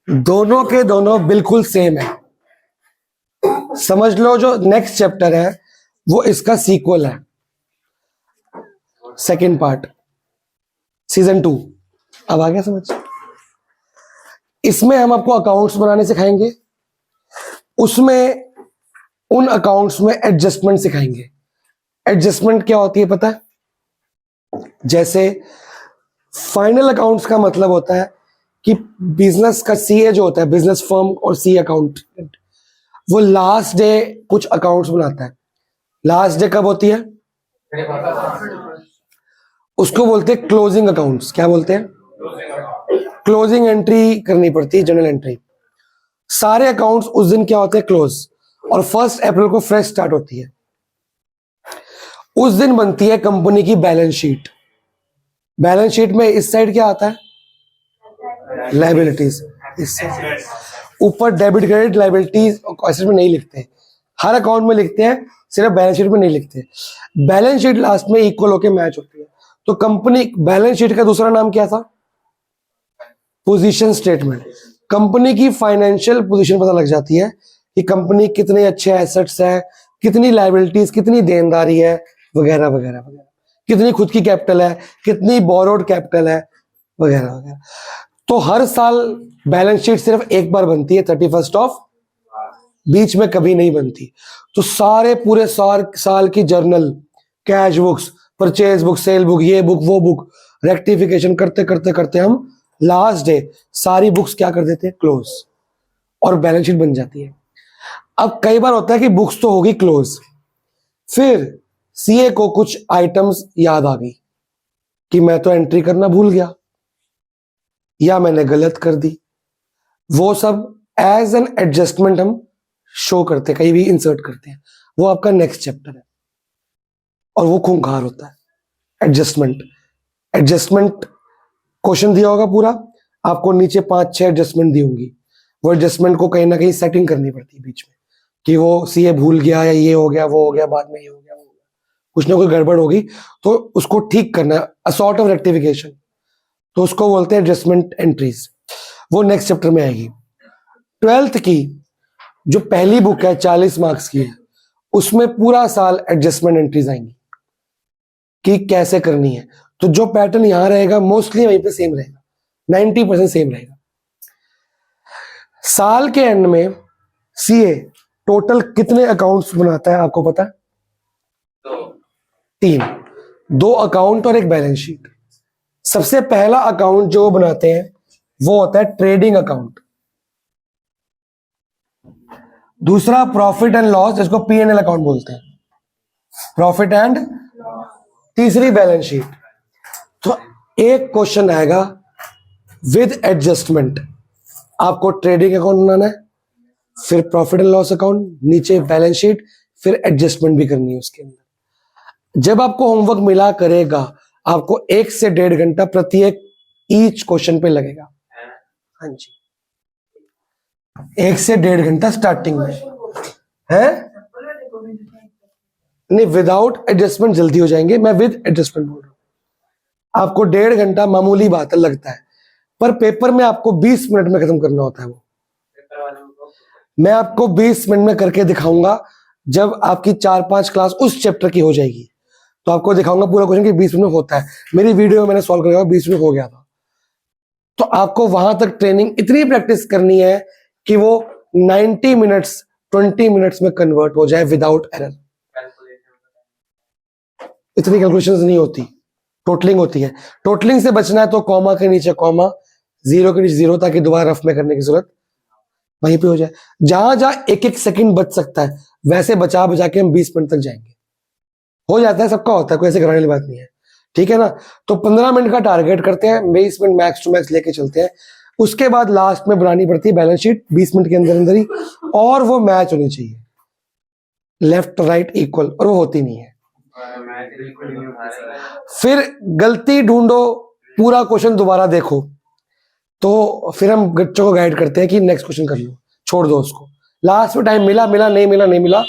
दोनों के दोनों बिल्कुल सेम है। समझ लो जो नेक्स्ट चैप्टर है वो इसका सीक्वल है, सेकंड पार्ट, सीजन 2। अब आ गया समझ? इसमें हम आपको अकाउंट्स बनाने सिखाएंगे, उसमें उन अकाउंट्स में एडजस्टमेंट सिखाएंगे। एडजस्टमेंट क्या होती है पता है? जैसे फाइनल अकाउंट्स का मतलब होता है कि बिजनेस का सीए जो होता है, बिजनेस फर्म और सी अकाउंट, वो लास्ट डे कुछ अकाउंट्स बनाता है। लास्ट डे कब होती है? उसको बोलते हैं क्लोजिंग अकाउंट्स। क्या बोलते हैं? क्लोजिंग एंट्री करनी पड़ती है, जनरल एंट्री। सारे अकाउंट्स उस दिन क्या होते हैं? क्लोज। और 1 अप्रैल को फ्रेश स्टार्ट होती है। उस दिन बनती है कंपनी की बैलेंस शीट। बैलेंस शीट में इस साइड क्या आता है? लायबिलिटीज। इस ऊपर डेबिट क्रेडिट लायबिलिटीज एसेट में नहीं लिखते, हर अकाउंट में लिखते हैं, सिर्फ बैलेंस शीट में नहीं लिखते। बैलेंस शीट लास्ट में इक्वल होकर मैच होती है। तो कंपनी बैलेंस शीट का दूसरा नाम क्या था? Position statement. कंपनी की फाइनेंशियल पोजीशन पता लग जाती है कि कंपनी कितने अच्छे एसेट्स है, कितनी लायबिलिटीज, कितनी देनदारी है, वगैरह वगैरह वगैरह, कितनी खुद की कैपिटल है, कितनी बोरोड कैपिटल है, वगैरह वगैरह। तो हर साल बैलेंस शीट सिर्फ एक बार बनती है, 31 ऑफ, बीच में कभी नहीं बनती। तो सारे पूरे साल की journal, cash books, purchase book, cell book, ये बुक वो बुक, रेक्टिफिकेशन करते करते करते हम लास्ट डे सारी बुक्स क्या कर देते हैं? क्लोज। और बैलेंस शीट बन जाती है। अब कई बार होता है कि बुक्स तो होगी क्लोज, फिर सीए को कुछ आइटम्स याद आ गई कि मैं तो एंट्री करना भूल गया या मैंने गलत कर दी। वो सब एज एन एडजस्टमेंट हम शो करते हैं, कहीं भी इंसर्ट करते हैं। वो आपका नेक्स्ट चैप्टर है और वो खूंखार होता है। एडजस्टमेंट। एडजस्टमेंट क्वेश्चन दिया होगा पूरा, आपको नीचे 5-6 एडजस्टमेंट दी होंगी। वो एडजस्टमेंट को कहीं ना कहीं सेटिंग करनी पड़ती है बीच में, कि वो सीए भूल गया या ये हो गया वो हो गया, बाद में ये हो गया वो हो गया, कुछ ना कोई गड़बड़ होगी तो उसको ठीक करना है, अ सॉर्ट ऑफ रेक्टिफिकेशन। तो उसको बोलते हैं एडजस्टमेंट एंट्रीज। वो नेक्स्ट चैप्टर में आएगी। 12th की जो पहली बुक है 40 मार्क्स की है, उसमें पूरा साल एडजस्टमेंट एंट्रीज आएंगी कि कैसे करनी है। तो जो पैटर्न यहां रहेगा मोस्टली वहीं पे सेम रहेगा, 90% सेम रहेगा। साल के एंड में सीए टोटल कितने अकाउंट्स बनाता है आपको पता है? 3। 2 अकाउंट और एक बैलेंस शीट। सबसे पहला अकाउंट जो बनाते हैं वो होता है ट्रेडिंग अकाउंट। दूसरा प्रॉफिट एंड लॉस, जिसको पीएनएल अकाउंट बोलते हैं, प्रॉफिट एंड। तीसरी बैलेंस शीट। तो एक क्वेश्चन आएगा विद एडजस्टमेंट। आपको ट्रेडिंग अकाउंट बनाना है, फिर प्रॉफिट एंड लॉस अकाउंट, नीचे बैलेंस शीट, फिर एडजस्टमेंट भी करनी है उसके अंदर। जब आपको होमवर्क मिला करेगा, आपको 1 से 1.5 घंटा प्रत्येक ईच क्वेश्चन पे लगेगा। हाँ जी, 1 से 1.5 घंटा स्टार्टिंग में है। नहीं, विदाउट एडजस्टमेंट जल्दी हो जाएंगे, मैं विद एडजस्टमेंट बोल रहा हूं। आपको 1.5 घंटा मामूली बात है लगता है, पर पेपर में आपको 20 मिनट में खत्म करना होता है। वो मैं आपको 20 मिनट में करके दिखाऊंगा। जब आपकी 4-5 क्लास उस चैप्टर की हो जाएगी तो आपको दिखाऊंगा पूरा क्वेश्चन कि 20 मिनट में होता है। मेरी वीडियो में मैंने सॉल्व किया 20 मिनट हो गया था। तो आपको वहां तक ट्रेनिंग इतनी प्रैक्टिस करनी है कि वो 90 मिनट्स 20 मिनट्स में कन्वर्ट हो जाए विदाउट एरर। इतनी कैलकुलेशंस नहीं होती, टोटलिंग होती है। टोटलिंग से बचना है तो कॉमा के नीचे कॉमा, जीरो के नीचे जीरो, ताकि दोबारा रफ में करने की जरूरत वहीं पे हो जाए। जहां जहां 1-1 सेकंड बच सकता है वैसे बचा बचा के हम 20 मिनट तक जाएंगे। हो जाता है, सबका होता है, कोई ऐसे घबराने वाली बात नहीं है, ठीक है ना। तो 15 मिनट का टारगेट करते हैं, 20 मिनट मैक्स टू मैक्स लेके चलते हैं। उसके बाद लास्ट में बनानी पड़ती है बैलेंस शीट 20 मिनट के अंदर अंदर ही, और वो मैच होनी चाहिए, लेफ्ट राइट इक्वल, और वो होती नहीं है। फिर गलती ढूंढो, पूरा क्वेश्चन दोबारा देखो, तो फिर हम बच्चों को गाइड करते हैं कि नेक्स्ट क्वेश्चन कर लो, छोड़ दो उसको। लास्ट में टाइम मिला मिला, नहीं मिला नहीं मिला।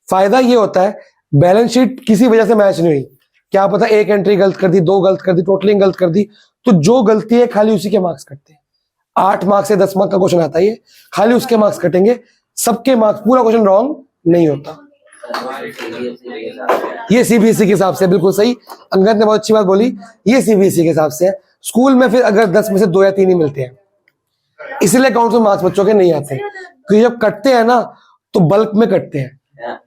फायदा ये होता है बैलेंस शीट किसी वजह से मैच नहीं हुई, क्या पता 1 एंट्री गलत कर दी, 2 गलत कर दी, टोटलिंग गलत कर दी, तो जो गलती है खाली उसी के मार्क्स कटते हैं। 8 मार्क्स से 10 मार्क्स का क्वेश्चन आता है, ये खाली उसके मार्क्स कटेंगे, सबके मार्क्स, पूरा क्वेश्चन रॉन्ग नहीं होता। ये सीबीएसई के हिसाब से बिल्कुल सही, अंगद ने बहुत अच्छी बात बोली, ये सीबीएसई के हिसाब से है। स्कूल में फिर अगर 10 में से 2 या 3 ही मिलते हैं, इसलिए अकाउंट में मार्क्स बच्चों के नहीं आते, क्योंकि जब कटते हैं ना तो बल्क में कटते हैं।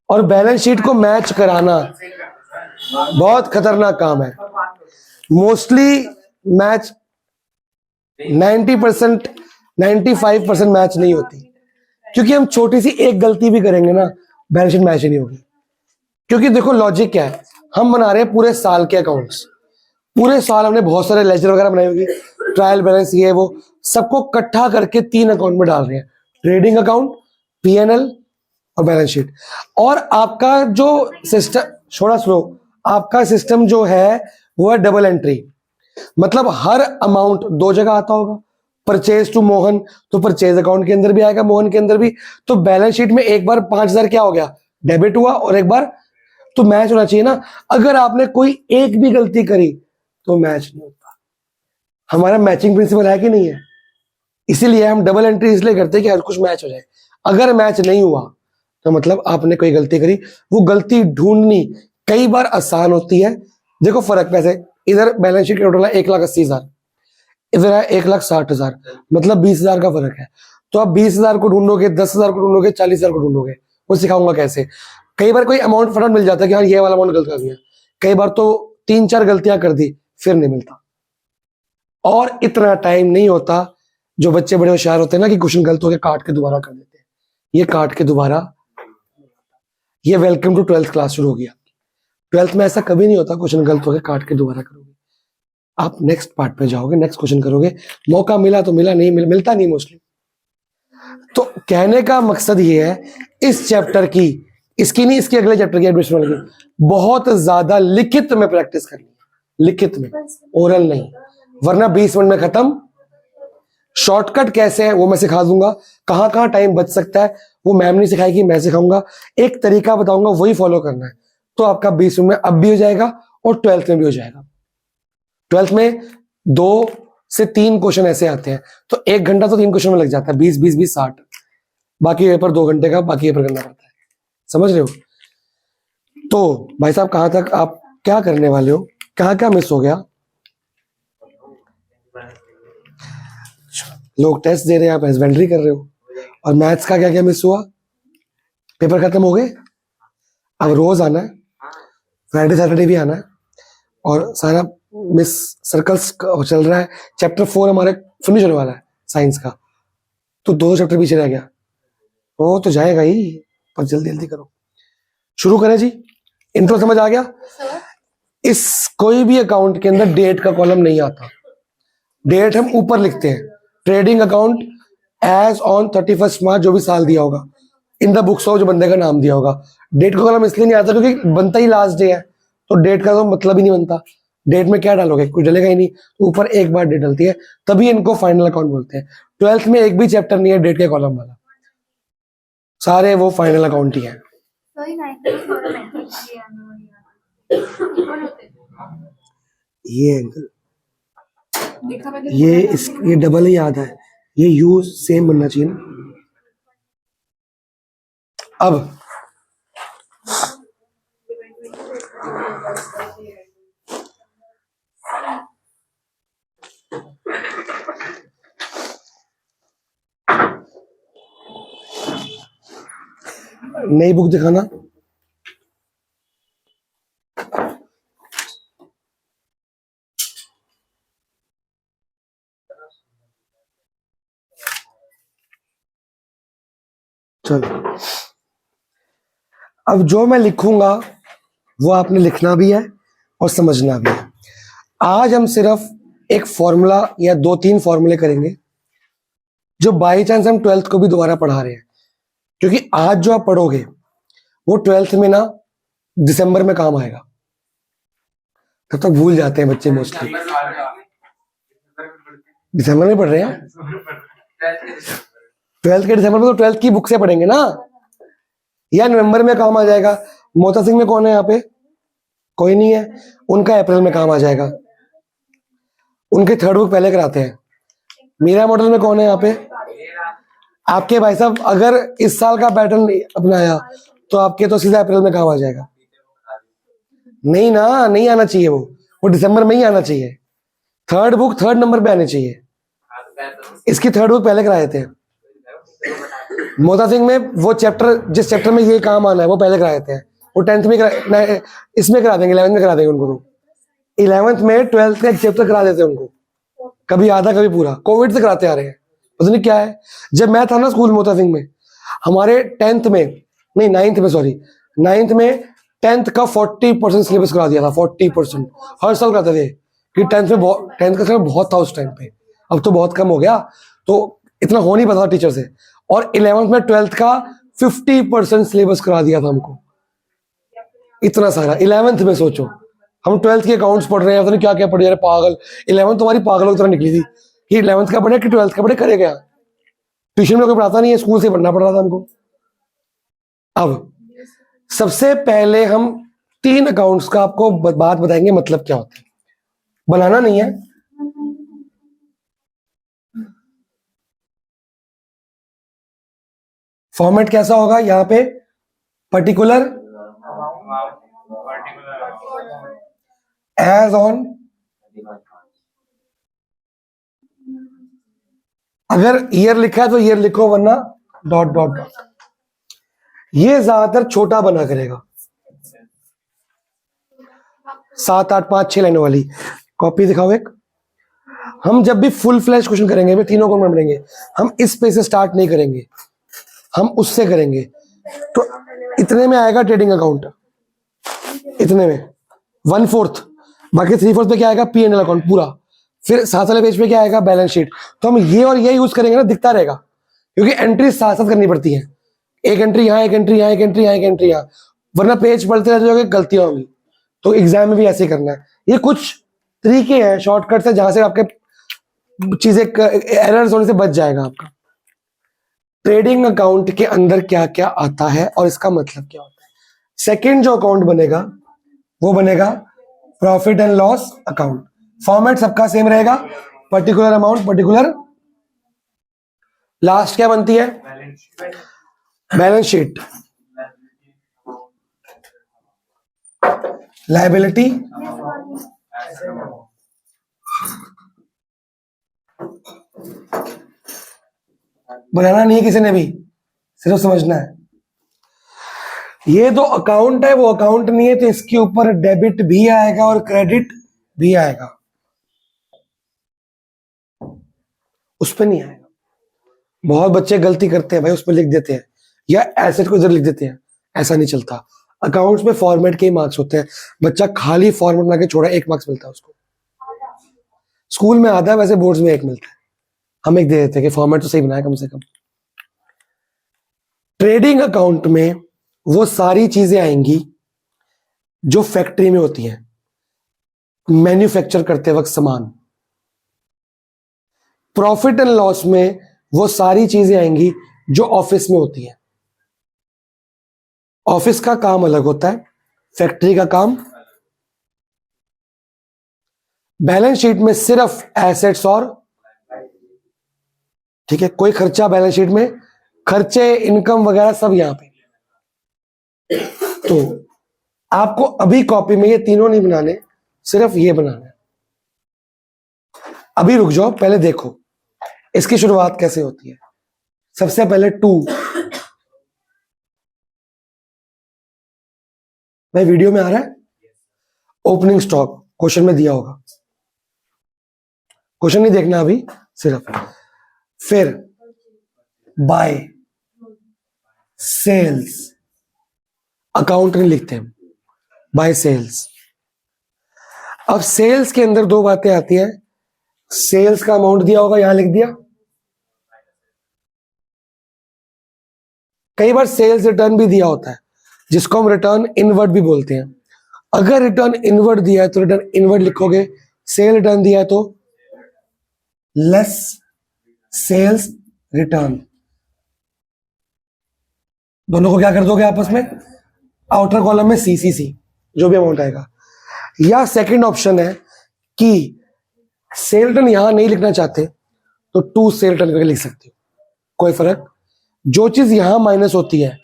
और बैलेंस शीट को मैच कराना बहुत खतरनाक काम है। मोस्टली मैच 90% 95% मैच नहीं होती, क्योंकि हम छोटी सी एक गलती भी करेंगे ना, बैलेंस शीट मैच ही नहीं होगी। क्योंकि देखो लॉजिक क्या है, हम बना रहे हैं पूरे साल के अकाउंट्स, पूरे साल हमने बहुत सारे लेजर वगैरह बनाई होगी, ट्रायल बैलेंस ये वो, सबको इकट्ठा करके 3 अकाउंट में डाल रहे हैं, ट्रेडिंग अकाउंट, पीएनएल और बैलेंस शीट। और आपका जो सिस्टम, थोड़ा स्लो, आपका सिस्टम जो है वो है डबल एंट्री, मतलब हर अमाउंट 2 जगह आता होगा। परचेज टू मोहन तो परचेज अकाउंट के अंदर भी आएगा, मोहन के अंदर भी। तो बैलेंस शीट में एक बार 5,000 क्या हो गया, डेबिट हुआ, और एक बार तो मैच होना चाहिए ना। अगर आपने कोई एक भी गलती करी तो मैच नहीं होता। हमारा मैचिंग प्रिंसिपल है कि नहीं है, इसीलिए हम डबल एंट्री इसलिए करते हैं कि हर कुछ मैच हो जाए। अगर मैच नहीं हुआ तो मतलब आपने कोई गलती करी, वो गलती ढूंढनी कई बार आसान होती है। देखो फर्क पैसे, इधर बैलेंस शीट का टोटल है 1,80,000, इधर है 1,60,000, मतलब 20,000 का फर्क है। तो आप 20,000 को ढूंढोगे, 10,000 को ढूंढोगे, 40,000 को ढूंढोगे, वो सिखाऊंगा कैसे। कई बार कोई अमाउंट फटाफट मिल जाता है कि हाँ ये वाला अमाउंट गलत कर दिया, कई बार तो 3-4 गलतियां कर दी फिर नहीं मिलता। और इतना टाइम नहीं होता, जो बच्चे बड़े होशियार होते हैं ना कि क्वेश्चन गलत हो गया काट के दोबारा कर देते हैं, ये काट के दोबारा, ये वेलकम टू 12th क्लास शुरू हो गया। 12th में ऐसा कभी नहीं होता क्वेश्चन गलत हो गया काट के दोबारा करोगे, आप नेक्स्ट पार्ट पे जाओगे, नेक्स्ट क्वेश्चन करोगे, मौका मिला तो मिला, नहीं मिलता नहीं मोस्टली। तो कहने का मकसद ये है, इस चैप्टर की, इसकी नहीं, इसके अगले चैप्टर की, एडमिशन की बहुत ज्यादा लिखित में प्रैक्टिस करनी है, लिखित में, ओरल नहीं, वरना 20 मिनट में खत्म। शॉर्टकट कैसे है वो मैं सिखा दूंगा, कहां कहां टाइम बच सकता है वो मैम नहीं सिखाएगी, मैं सिखाऊंगा। एक तरीका बताऊंगा, वही फॉलो करना है, तो आपका 20 मिनट में अब भी हो जाएगा और 12th में भी हो जाएगा। 12th में 2 से 3 क्वेश्चन ऐसे आते हैं, तो 1 घंटा तो 3 क्वेश्चन में लग जाता है, 20 20 20 60, बाकी पेपर 2 घंटे का, बाकी पेपर करना पड़ता है, समझ रहे हो। तो भाई साहब कहां तक आप क्या करने वाले हो, क्या क्या मिस हो गया। लोग टेस्ट दे रहे हैं, आप हस्बेंड्री कर रहे हो, और मैथ्स का क्या क्या मिस हुआ, पेपर खत्म हो गए, अब रोज आना है, फ्राइडे सैटरडे भी आना है, और सारा मिस सर्कल्स चल रहा है। चैप्टर 4 हमारे फिनिश होने वाला है साइंस का, तो 2 चैप्टर पीछे रह गया, वो तो जाएगा ही, पर जल्दी जल्दी करो। शुरू करें जी, इंट्रो समझ आ गया। इस कोई भी अकाउंट के अंदर डेट का कॉलम नहीं आता, डेट हम ऊपर लिखते हैं, ट्रेडिंग अकाउंट एज ऑन 31 मार्च, जो भी साल दिया होगा, इन द बुक्स ऑफ जो बंदे का नाम दिया होगा। डेट का कॉलम इसलिए नहीं आता क्योंकि बनता ही लास्ट डे है, तो डेट का तो मतलब ही नहीं बनता। डेट में क्या डालोगे, कुछ डलेगा ही नहीं, तो ऊपर एक बार डेट डलती है, तभी इनको फाइनल अकाउंट बोलते हैं। 12th में एक भी चैप्टर नहीं है डेट के कॉलम वाला, सारे वो फाइनल अकाउंट ही है। ये एंगल, ये डबल ही याद है, ये यू सेम बनना चाहिए ना। अब नई बुक दिखाना, चलो। अब जो मैं लिखूंगा वो आपने लिखना भी है और समझना भी है। आज हम सिर्फ एक फॉर्मूला या 2-3 फॉर्मूले करेंगे, जो बाई चांस हम 12th को भी दोबारा पढ़ा रहे हैं, क्योंकि आज जो आप पढ़ोगे वो 12th में ना दिसंबर में काम आएगा, तब तक भूल जाते हैं बच्चे मोस्टली। दिसंबर में पढ़ रहे हैं 12th के, दिसंबर में तो 12th की बुक से पढ़ेंगे ना, या नवंबर में काम आ जाएगा। मोता सिंह में कौन है यहाँ पे, कोई नहीं है, उनका अप्रैल में काम आ जाएगा, उनके 3rd बुक पहले कराते हैं। मेरा मॉडल में कौन है यहाँ पे? आपके भाई साहब अगर इस साल का पैटर्न अपनाया तो आपके तो सीधा अप्रैल में काम आ जाएगा। नहीं ना, नहीं आना चाहिए वो दिसंबर में ही आना चाहिए। थर्ड बुक थर्ड नंबर पे आनी चाहिए। इसकी थर्ड बुक पहले करा देते हैं। मोता सिंह में वो चैप्टर, जिस चैप्टर में ये काम आना है वो पहले करा देते हैं। वो 10th में इसमें करा देंगे, 11th में करा देंगे उनको। तो 11th में 12th का एक चैप्टर करा देते हैं उनको, कभी आधा कभी पूरा। कोविड से कराते आ रहे हैं, पता नहीं क्या है। जब मैं था ना स्कूल मोता सिंह में, हमारे 10th में नहीं 9th में, सॉरी 9th में 10th का 40% सिलेबस करा दिया था। 40% हर साल कराते थे कि 10th का सिलेबस बहुत था उस टाइम पे। अब तो बहुत कम हो गया, तो इतना हो नहीं पाता टीचर से। और 11th में 12th का 50% सिलेबस करा दिया था हमको, इतना सारा 11th में। सोचो हम 12th के अकाउंट्स पढ़ रहे हैं, तो क्या क्या पढ़ रहे हैं, पागल। 11th तुम्हारी पागलों की तरह निकली थी कि 11th का पढ़े कि 12th का पढ़े, करे क्या? ट्यूशन में कोई पढ़ाता नहीं है, स्कूल से पढ़ना पड़ रहा था हमको। अब सबसे पहले हम 3 अकाउंट्स का आपको बात बताएंगे, मतलब क्या होता है। बनाना नहीं है, फॉर्मेट कैसा होगा यहाँ पे? पर्टिकुलर, एज ऑन, अगर ईयर लिखा है तो ईयर लिखो, वरना डॉट डॉट डॉट। ये ज्यादातर छोटा बना करेगा, 7 8 5 6 लाइनों वाली कॉपी दिखाओ एक। हम जब भी फुल फ्लैश क्वेश्चन करेंगे, वे तीनों को बनाएंगे, हम इस पे से स्टार्ट नहीं करेंगे, हम उससे करेंगे। तो इतने में आएगा ट्रेडिंग अकाउंट, इतने में 1/4, बाकी 3/4 पे क्या आएगा? P&L अकाउंट पूरा। फिर साथ वाले पेज पे क्या आएगा? Balance sheet. तो हम ये और ये यूज करेंगे ना, दिखता रहेगा, क्योंकि एंट्री साथ साथ करनी पड़ती है। एक एंट्री यहाँ, एक एंट्री यहाँ, एक एंट्री यहाँ, एक एंट्री यहाँ, वरना पेज पढ़ते रह जाओगे, गलतियां होंगी। तो एग्जाम में भी ऐसे ही करना है। ये कुछ तरीके हैं, शॉर्टकट्स है, जहां से आपके चीजें एरर्स होने से बच जाएगा आपका। ट्रेडिंग अकाउंट के अंदर क्या क्या आता है और इसका मतलब क्या होता है। सेकंड जो अकाउंट बनेगा वो बनेगा profit and loss account. Format सबका सेम रहेगा, पर्टिकुलर अमाउंट, पर्टिकुलर। लास्ट क्या बनती है? Balance sheet. लायबिलिटी, बनाना नहीं है किसी ने भी, सिर्फ समझना है। ये जो अकाउंट है वो अकाउंट नहीं है, तो इसके ऊपर डेबिट भी आएगा और क्रेडिट भी आएगा, उस पर नहीं आएगा। बहुत बच्चे गलती करते हैं भाई, उस पर लिख देते हैं या एसेट को इधर लिख देते हैं, ऐसा नहीं चलता। अकाउंट्स में फॉर्मेट के ही मार्क्स होते हैं। बच्चा खाली फॉर्मेट बना के छोड़ा, 1 मार्क्स मिलता है उसको। स्कूल में आता है, वैसे बोर्ड्स में 1 मिलता है। हम 1 दे देते हैं कि फॉर्मेट तो सही बनाया कम से कम। ट्रेडिंग अकाउंट में वो सारी चीजें आएंगी जो फैक्ट्री में होती हैं, मैन्युफैक्चर करते वक्त सामान। प्रॉफिट एंड लॉस में वो सारी चीजें आएंगी जो ऑफिस में होती हैं। ऑफिस का काम अलग होता है, फैक्ट्री का काम। बैलेंस शीट में सिर्फ एसेट्स और, ठीक है, कोई खर्चा बैलेंस शीट में, खर्चे इनकम वगैरह सब यहां पे। तो आपको अभी कॉपी में ये तीनों नहीं बनाने, सिर्फ ये बनाना है। अभी रुक जाओ, पहले देखो इसकी शुरुआत कैसे होती है। सबसे पहले 2, भाई वीडियो में आ रहा है? ओपनिंग स्टॉक क्वेश्चन में दिया होगा, क्वेश्चन नहीं देखना अभी सिर्फ। फिर बाय सेल्स, अकाउंट नहीं लिखते हम, बाय सेल्स। अब सेल्स के अंदर 2 बातें आती हैं। सेल्स का अमाउंट दिया होगा, यहां लिख दिया। कई बार सेल्स रिटर्न भी दिया होता है, जिसको हम रिटर्न इनवर्ड भी बोलते हैं। अगर रिटर्न इनवर्ड दिया है तो रिटर्न इनवर्ड लिखोगे, सेल रिटर्न दिया है तो लेस सेल्स रिटर्न। दोनों को क्या कर दोगे आपस में, आउटर कॉलम में सीसीसी, जो भी अमाउंट आएगा। या सेकंड ऑप्शन है कि सेल रिटर्न यहां नहीं लिखना चाहते तो टू से रिटर्न करके लिख सकते हो, कोई फर्क। जो चीज यहां माइनस होती है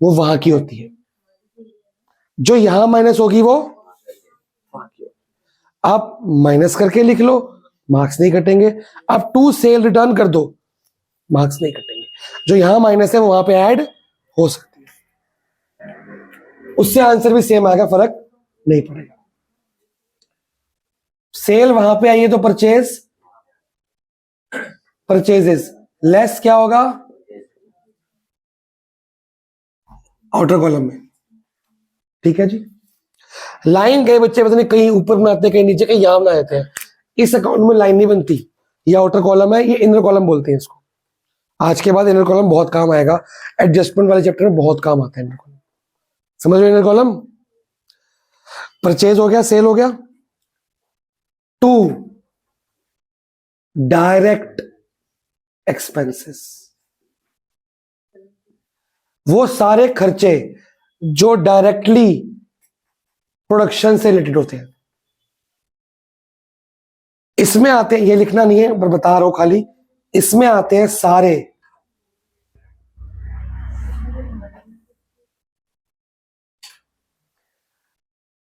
वो वहां की होती है, जो यहां माइनस होगी वो वहां की होगी। आप माइनस करके लिख लो, मार्क्स नहीं कटेंगे। आप टू सेल रिटर्न कर दो, मार्क्स नहीं कटेंगे। जो यहां माइनस है वो वहां पे ऐड हो सकती है, उससे आंसर भी सेम आएगा, फर्क नहीं पड़ेगा। सेल वहां पे आई है तो परचेज, परचेजेस लेस क्या होगा आउटर कॉलम में, ठीक है जी। लाइन कई बच्चे पता नहीं कहीं ऊपर बनाते हैं, कहीं नीचे, कहीं यहां बना देते हैं। इस अकाउंट में लाइन नहीं बनती, ये आउटर कॉलम है, ये इनर कॉलम बोलते हैं इसको। आज के बाद इनर कॉलम बहुत काम आएगा, एडजस्टमेंट वाले चैप्टर में बहुत काम आता है इनर कॉलम। समझ लो, इनर कॉलम परचेज हो गया, सेल हो गया। टू डायरेक्ट एक्सपेंसेस, वो सारे खर्चे जो डायरेक्टली प्रोडक्शन से रिलेटेड होते हैं। इसमें आते हैं, ये लिखना नहीं है पर बता रहा हूं खाली, इसमें आते हैं सारे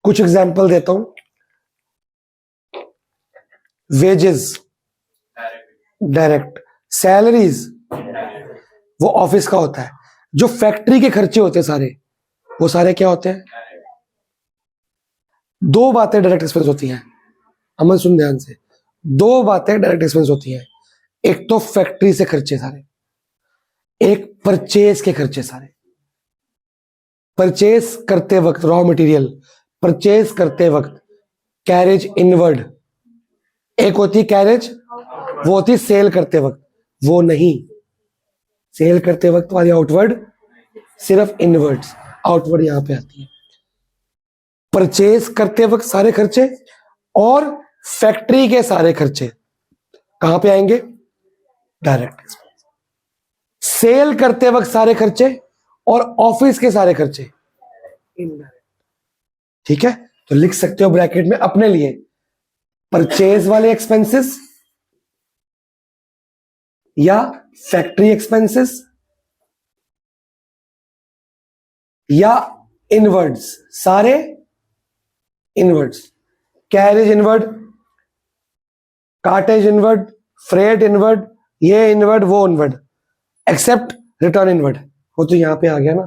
कुछ एग्जांपल देता हूं। वेजेस डायरेक्ट, सैलरीज वो ऑफिस का होता है, जो फैक्ट्री के खर्चे होते हैं सारे, वो सारे क्या होते हैं। दो बातें डायरेक्ट एक्सपेंस होती हैं, अमन सुन ध्यान से। दो बातें डायरेक्ट एक्सपेंस होती हैं, एक तो फैक्ट्री से खर्चे सारे, एक परचेज के खर्चे सारे। परचेज करते वक्त रॉ मटेरियल, परचेज करते वक्त कैरेज इनवर्ड, एक होती है कैरेज, वो होती है सेल करते वक्त, वो नहीं। सेल करते वक्त वाली आउटवर्ड, सिर्फ इनवर्ड्स, आउटवर्ड यहां पे आती है। परचेज करते वक्त सारे खर्चे और फैक्ट्री के सारे खर्चे कहां पे आएंगे, डायरेक्ट एक्सपेंस। सेल करते वक्त सारे खर्चे और ऑफिस के सारे खर्चे इनडायरेक्ट, ठीक है। तो लिख सकते हो ब्रैकेट में अपने लिए, परचेज वाले एक्सपेंसेस या फैक्ट्री एक्सपेंसेस या इनवर्ड्स, सारे inwards, carriage inward, cartage inward, freight inward, ये इनवर्ड वो इनवर्ड, एक्सेप्ट रिटर्न इनवर्ड, वो तो यहां पे आ गया ना,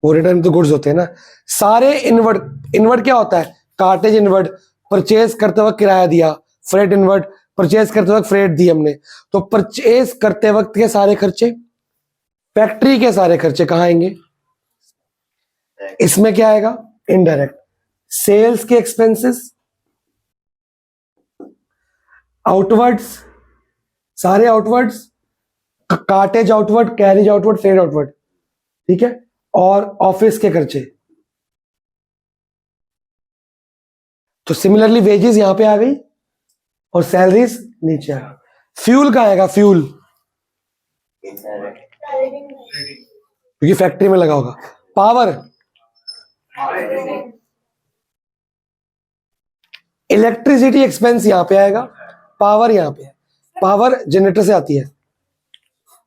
वो रिटर्न तो गुड्स होते हैं ना। सारे इनवर्ड, इनवर्ड क्या होता है, कार्टेज इनवर्ड, परचेज करते वक्त किराया दिया, फ्रेट इनवर्ड, परचेज करते वक्त फ्रेट दी हमने। तो परचेज करते वक्त के सारे खर्चे, फैक्ट्री के सारे खर्चे कहां आएंगे, इसमें क्या आएगा, इनडायरेक्ट। सेल्स के एक्सपेंसेस, आउटवर्ड्स, सारे outwards, cartage outward, carriage outward, freight outward, ठीक है। और ऑफिस के खर्चे, तो सिमिलरली वेजेस यहां पे आ गई और सैलरीज नीचे आ गई। फ्यूल का आएगा, फ्यूल क्योंकि फैक्ट्री में लगा होगा। पावर, इलेक्ट्रिसिटी एक्सपेंस यहां पे आएगा, पावर यहां पे है, पावर जनरेटर से आती है,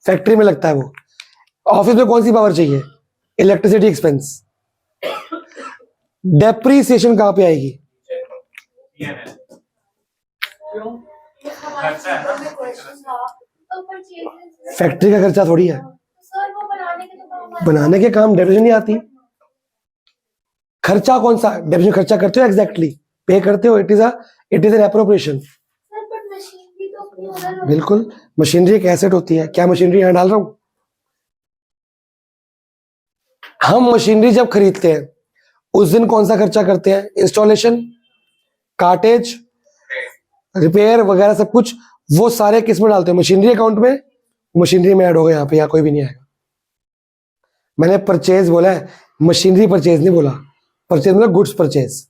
फैक्ट्री में लगता है वो। ऑफिस में कौन सी पावर चाहिए, इलेक्ट्रिसिटी एक्सपेंस। डेप्रीसिएशन कहां पे आएगी, फैक्ट्री का खर्चा थोड़ी है, बनाने के काम डेप्रीसिएशन नहीं आती। खर्चा कौन सा, डेप्रीसिएशन खर्चा करते हो एग्जैक्टली, पे करते हो, इट इज एन एप्रोप्रिएशन। बिल्कुल, मशीनरी एक एसेट होती है। क्या मशीनरी यहां डाल रहा हूं, हम मशीनरी जब खरीदते हैं उस दिन कौन सा खर्चा करते हैं, इंस्टॉलेशन, कार्टेज, रिपेयर वगैरह सब कुछ, वो सारे किस में डालते हैं, मशीनरी अकाउंट में, मशीनरी में ऐड होगा यहाँ पे, यहाँ कोई भी नहीं आएगा। मैंने परचेज बोला है, मशीनरी परचेज नहीं बोला, परचेज मतलब गुड्स परचेज।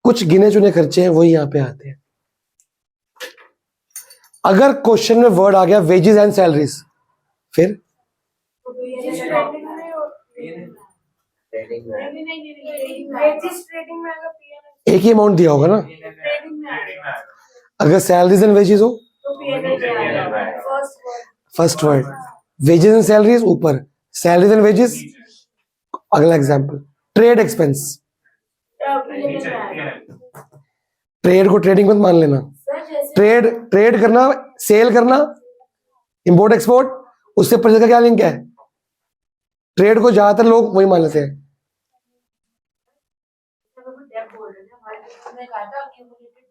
कुछ गिने चुने खर्चे हैं वही यहाँ पे आते हैं। अगर क्वेश्चन में वर्ड आ गया वेजेस एंड सैलरीज, फिर एक ही अमाउंट दिया होगा ना। ट्रेडिंग में आएगा अगर सैलरीज एंड वेजेस हो तो पीएनएल में आएगा first word, wages and salaries ऊपर, सैलरीज एंड वेजेस अगला एग्जांपल। ट्रेड एक्सपेंस, पीएनएल में आएगा ट्रेड को ट्रेडिंग मत मान लेना। सर। जैसे ट्रेड ट्रेड करना, सेल करना, इंपोर्ट एक्सपोर्ट, उससे परचेज का क्या लिंक है? ट्रेड को ज्यादातर लोग वही मान लेते हैं। डेप बोल रहे थे हमारे में कहा था accumulated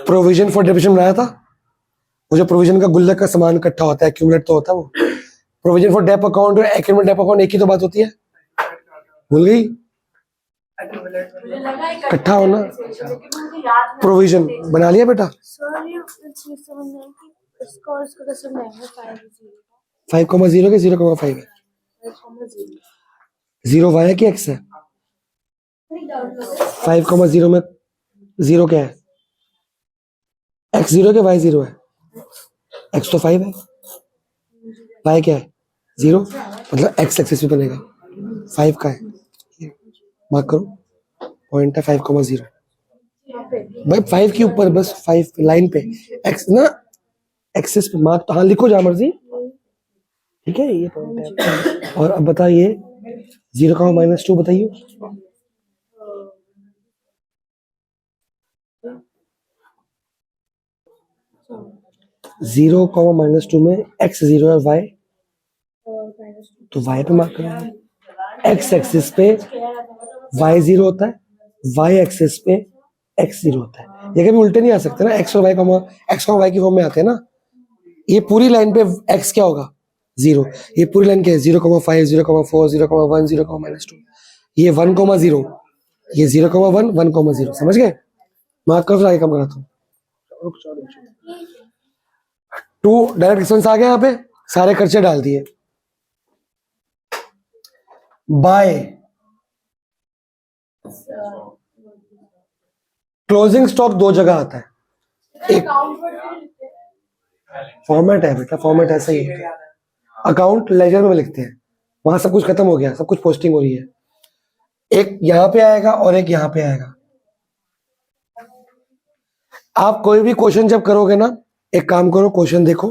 प्रोविजन फॉर डेप्रिसिएशन बनाया था, वो जो प्रोविजन का गुल्लक का सामान इकट्ठा होता है, एक्यूमुलेट तो होता है वो। प्रोविजन फॉर डेप अकाउंट और एक्यूमुलेट डेप अकाउंट एक ही तो बात होती है, भूल गई? मुझे लगा इकट्ठा होना। लेकिन मुझे याद नहीं। प्रोविजन बना लिया बेटा? सर ये चीज समझना है कि इसका और इसका कैसे बनाएंगे 5,0 के 0,5 है। 0 y है कि x है? 5,0 में 0 क्या है? x 0 के y 0 है? x तो 5 है, y क्या है? 0, मतलब x एक्सिस पे बनेगा, 5 का है, मार्क करो, पॉइंट है 5,0 भाई, 5 के ऊपर बस 5 लाइन पे x ना, एक्सिस पे मार्क, तो हाँ लिखो जहाँ मर्जी, ठीक है, ये पॉइंट है। और अब बताइए 0,-2 बताइए। 0,-2 में x 0 है, y तो y पे मार्क करेंगे। x एक्सिस पे y 0 होता है, y एक्सिस पे x 0 होता है। ये कभी उल्टे नहीं आ सकते ना, x और y की फॉर्म में आते हैं ना। ये पूरी लाइन पे x क्या होगा? 0। ये पूरी लाइन क्या है? 0,5, 0,4, 0,1, 0,-2। ये 1,0, ये 0,1, 1,0। समझ गए? मार्क करो, फिर आगे काम कराता हूँ। 2 डायरेक्ट एक्सपेंस आ गया, यहाँ पे सारे खर्चे डाल दिए। बाय क्लोजिंग स्टॉक 2 जगह आता है, एक फॉर्मेट है बेटा, फॉर्मेट ऐसा ही है। अकाउंट लेजर में लिखते हैं, वहां सब कुछ खत्म हो गया, सब कुछ पोस्टिंग हो रही है। एक यहां पे आएगा और एक यहां पे आएगा। आप कोई भी क्वेश्चन जब करोगे ना, एक काम करो, क्वेश्चन देखो,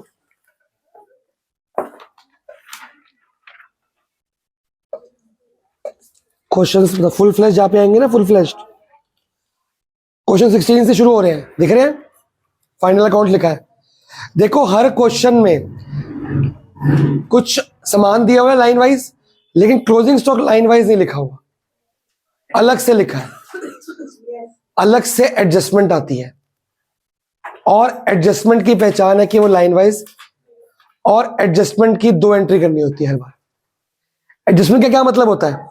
क्वेश्चन फुल फ्लैश जहां पे आएंगे ना, फुल फ्लैश क्वेश्चन 16 से शुरू हो रहे हैं, दिख रहे हैं? फाइनल अकाउंट लिखा है। देखो हर क्वेश्चन में कुछ सामान दिया हुआ है लाइन वाइज, लेकिन क्लोजिंग स्टॉक लाइन वाइज नहीं लिखा हुआ, अलग से लिखा है, अलग से एडजस्टमेंट आती है। और एडजस्टमेंट की पहचान है कि वो लाइन वाइज, और एडजस्टमेंट की 2 एंट्री करनी होती है हर बार। एडजस्टमेंट का क्या मतलब होता है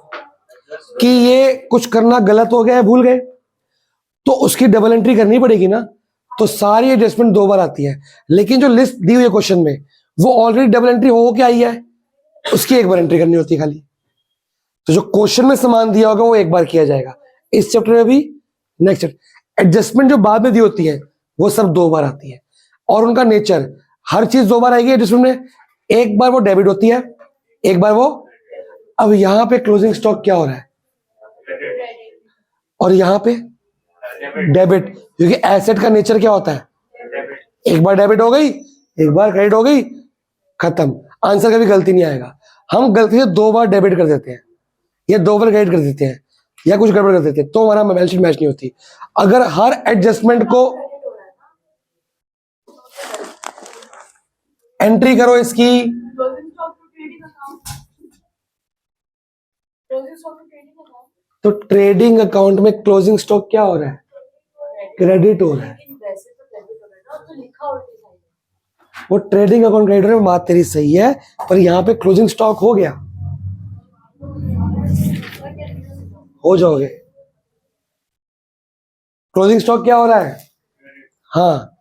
कि ये कुछ करना गलत हो गया है, भूल गए, तो उसकी डबल एंट्री करनी पड़ेगी ना, तो सारी एडजस्टमेंट 2 बार आती है। लेकिन जो लिस्ट दी हुई है क्वेश्चन में, वो ऑलरेडी डबल एंट्री हो के आई है, उसकी 1 बार एंट्री करनी होती है खाली। तो जो क्वेश्चन में सामान दिया होगा वो 1 बार किया जाएगा, इस चैप्टर में भी, नेक्स्ट चैप्टर। एडजस्टमेंट जो बाद में दी होती है वो सब 2 बार आती है, और उनका नेचर, हर चीज 2 बार आएगी एडजस्टमेंट में। एक बार वो डेबिट होती है, एक बार वो, अब यहां पे क्लोजिंग स्टॉक क्या हो रहा है, और यहां पे डेबिट, क्योंकि एसेट का नेचर क्या होता है, एक बार डेबिट हो गई, एक बार क्रेडिट हो गई, खत्म। आंसर कभी गलती नहीं आएगा। हम गलती से 2 बार डेबिट कर देते हैं, या 2 बार क्रेडिट कर देते हैं, या कुछ गड़बड़ कर देते हैं, तो हमारा बैलेंस शीट मैच नहीं होती। अगर हर एडजस्टमेंट को एंट्री करो इसकी, तो ट्रेडिंग अकाउंट में क्लोजिंग स्टॉक क्या हो रहा है, क्रेडिट हो रहा है। वो ट्रेडिंग अकाउंट क्रेडिट है, बात तेरी सही है, पर यहां पे क्लोजिंग स्टॉक हो गया, हो जाओगे। क्लोजिंग स्टॉक क्या हो रहा है, हाँ,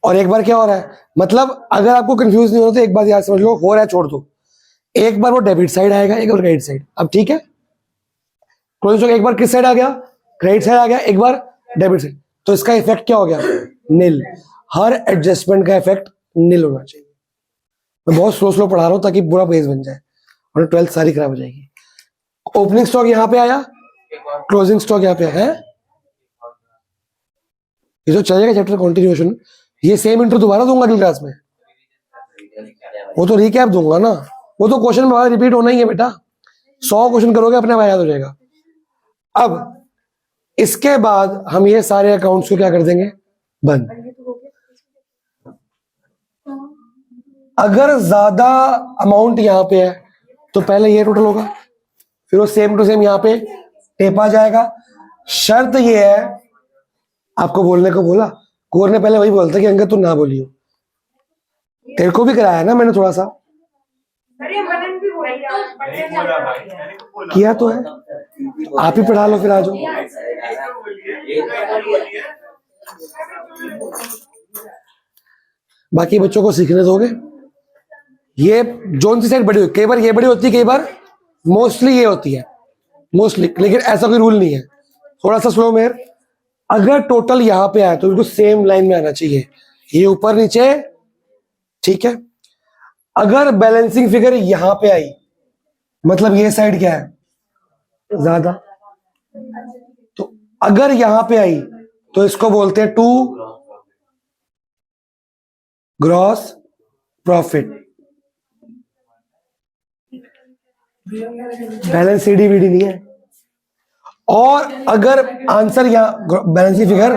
और एक बार क्या हो रहा है, मतलब अगर आपको कंफ्यूज नहीं हो तो एक बात याद समझ लो, हो रहा है छोड़ दो, एक बार वो डेबिट साइड आएगा, एक बार क्रेडिट साइड। अब ठीक है, क्लोजिंग स्टॉक एक बार किस साइड आ गया, क्रेडिट साइड आ गया, एक बार डेबिट साइड, तो इसका इफेक्ट क्या हो गया, नील। हर एडजस्टमेंट का इफेक्ट नील होना चाहिए। मैं बहुत स्लो स्लो पढ़ा रहा हूं ताकि पूरा पेज बन जाए, और 12th सारी खराब हो जाएगी। ओपनिंग स्टॉक यहाँ पे आया, क्लोजिंग स्टॉक यहाँ पे है। ये जो चलेगा चैप्टर कंटिन्यूएशन, ये सेम इंट्रो दोबारा दूंगा अगली क्लास में। वो तो रिकैप दूंगा ना, वो तो क्वेश्चन में रिपीट होना ही है बेटा। 100 क्वेश्चन करोगे अपने आप याद हो जाएगा। अब इसके बाद हम ये सारे अकाउंट्स को क्या कर देंगे, बंद। अगर ज्यादा अमाउंट यहां पे है तो पहले ये टोटल होगा, फिर वो सेम टू सेम यहां पे टेपा जाएगा। शर्त ये है, आपको बोलने को बोला, कोर ने पहले वही बोलता कि अंकल तू ना बोलियो, तेरे को भी कराया ना मैंने थोड़ा सा, किया तो है, आप ही पढ़ा लो फिर आ जाओ। बाकी बच्चों को सीखने दोगे। ये जोन सी साइड बड़ी होती है, कई बार ये बड़ी होती है, कई बार मोस्टली ये होती है, मोस्टली, लेकिन ऐसा कोई रूल नहीं है। थोड़ा सा स्लो मेयर, अगर टोटल यहां पे आया तो बिल्कुल सेम लाइन में आना चाहिए, ये ऊपर नीचे, ठीक है। अगर बैलेंसिंग फिगर यहां पे आई मतलब ये साइड क्या है, ज्यादा, तो अगर यहां पे आई तो इसको बोलते हैं to gross profit. Balance CD BD नहीं है। और अगर आंसर यहां बैलेंसिंग फिगर,